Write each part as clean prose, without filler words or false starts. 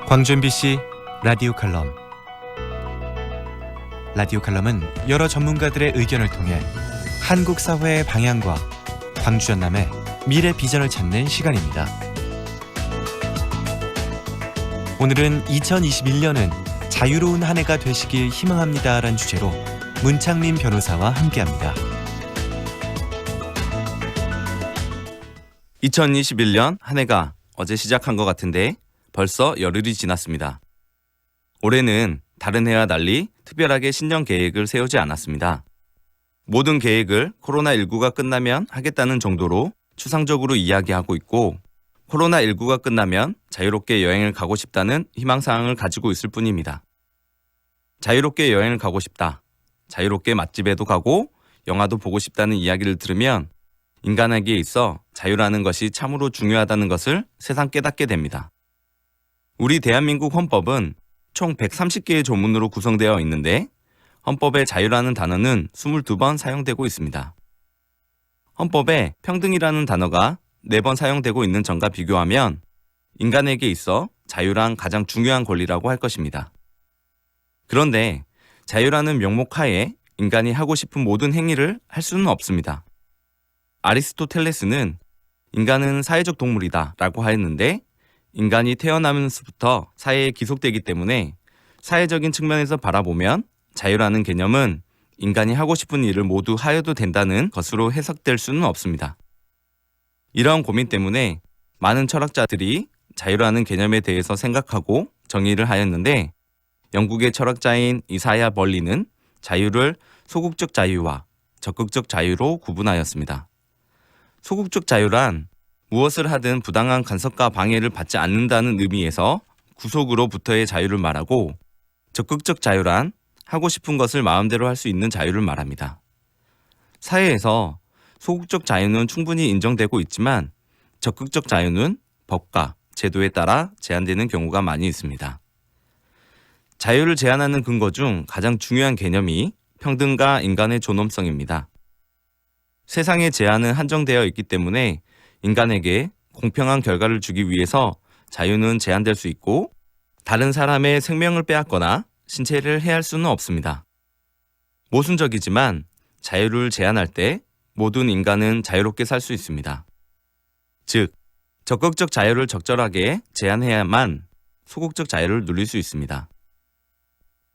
광주 MBC 라디오 칼럼. 라디오 칼럼은 여러 전문가들의 의견을 통해 한국 사회의 방향과 광주 전남의 미래 비전을 찾는 시간입니다. 오늘은 2021년은 자유로운 한 해가 되시길 희망합니다라는 주제로 문창민 변호사와 함께합니다. 2021년 한 해가 어제 시작한 것 같은데 벌써 열흘이 지났습니다. 올해는 다른 해와 달리 특별하게 신년 계획을 세우지 않았습니다. 모든 계획을 코로나19가 끝나면 하겠다는 정도로 추상적으로 이야기하고 있고, 코로나19가 끝나면 자유롭게 여행을 가고 싶다는 희망사항을 가지고 있을 뿐입니다. 자유롭게 여행을 가고 싶다, 자유롭게 맛집에도 가고 영화도 보고 싶다는 이야기를 들으면 인간에게 있어 자유라는 것이 참으로 중요하다는 것을 새삼 깨닫게 됩니다. 우리 대한민국 헌법은 총 130개의 조문으로 구성되어 있는데 헌법에 자유라는 단어는 22번 사용되고 있습니다. 헌법에 평등이라는 단어가 4번 사용되고 있는 점과 비교하면 인간에게 있어 자유란 가장 중요한 권리라고 할 것입니다. 그런데 자유라는 명목 하에 인간이 하고 싶은 모든 행위를 할 수는 없습니다. 아리스토텔레스는 인간은 사회적 동물이다 라고 하였는데, 인간이 태어나면서부터 사회에 기속되기 때문에 사회적인 측면에서 바라보면 자유라는 개념은 인간이 하고 싶은 일을 모두 하여도 된다는 것으로 해석될 수는 없습니다. 이러한 고민 때문에 많은 철학자들이 자유라는 개념에 대해서 생각하고 정의를 하였는데, 영국의 철학자인 이사야 벌리는 자유를 소극적 자유와 적극적 자유로 구분하였습니다. 소극적 자유란 무엇을 하든 부당한 간섭과 방해를 받지 않는다는 의미에서 구속으로부터의 자유를 말하고, 적극적 자유란 하고 싶은 것을 마음대로 할 수 있는 자유를 말합니다. 사회에서 소극적 자유는 충분히 인정되고 있지만 적극적 자유는 법과 제도에 따라 제한되는 경우가 많이 있습니다. 자유를 제한하는 근거 중 가장 중요한 개념이 평등과 인간의 존엄성입니다. 세상의 제한은 한정되어 있기 때문에 인간에게 공평한 결과를 주기 위해서 자유는 제한될 수 있고, 다른 사람의 생명을 빼앗거나 신체를 해할 수는 없습니다. 모순적이지만 자유를 제한할 때 모든 인간은 자유롭게 살 수 있습니다. 즉, 적극적 자유를 적절하게 제한해야만 소극적 자유를 누릴 수 있습니다.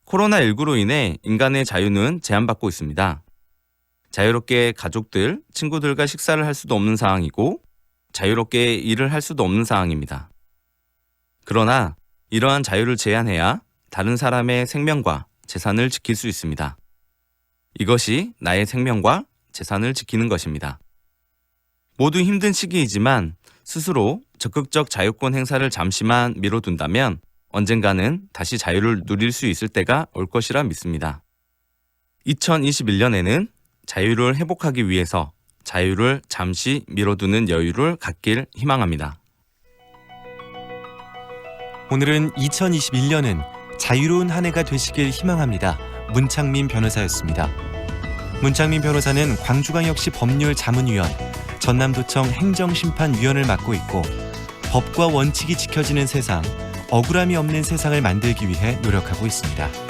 코로나19로 인해 인간의 자유는 제한받고 있습니다. 자유롭게 가족들, 친구들과 식사를 할 수도 없는 상황이고, 자유롭게 일을 할 수도 없는 상황입니다. 그러나 이러한 자유를 제한해야 다른 사람의 생명과 재산을 지킬 수 있습니다. 이것이 나의 생명과 재산을 지키는 것입니다. 모두 힘든 시기이지만 스스로 적극적 자유권 행사를 잠시만 미뤄둔다면 언젠가는 다시 자유를 누릴 수 있을 때가 올 것이라 믿습니다. 2021년에는 자유를 회복하기 위해서 자유를 잠시 미뤄두는 여유를 갖길 희망합니다. 오늘은 2021년은 자유로운 한 해가 되시길 희망합니다. 문창민 변호사였습니다. 문창민 변호사는 광주광역시 법률자문위원, 전남도청 행정심판위원을 맡고 있고, 법과 원칙이 지켜지는 세상, 억울함이 없는 세상을 만들기 위해 노력하고 있습니다.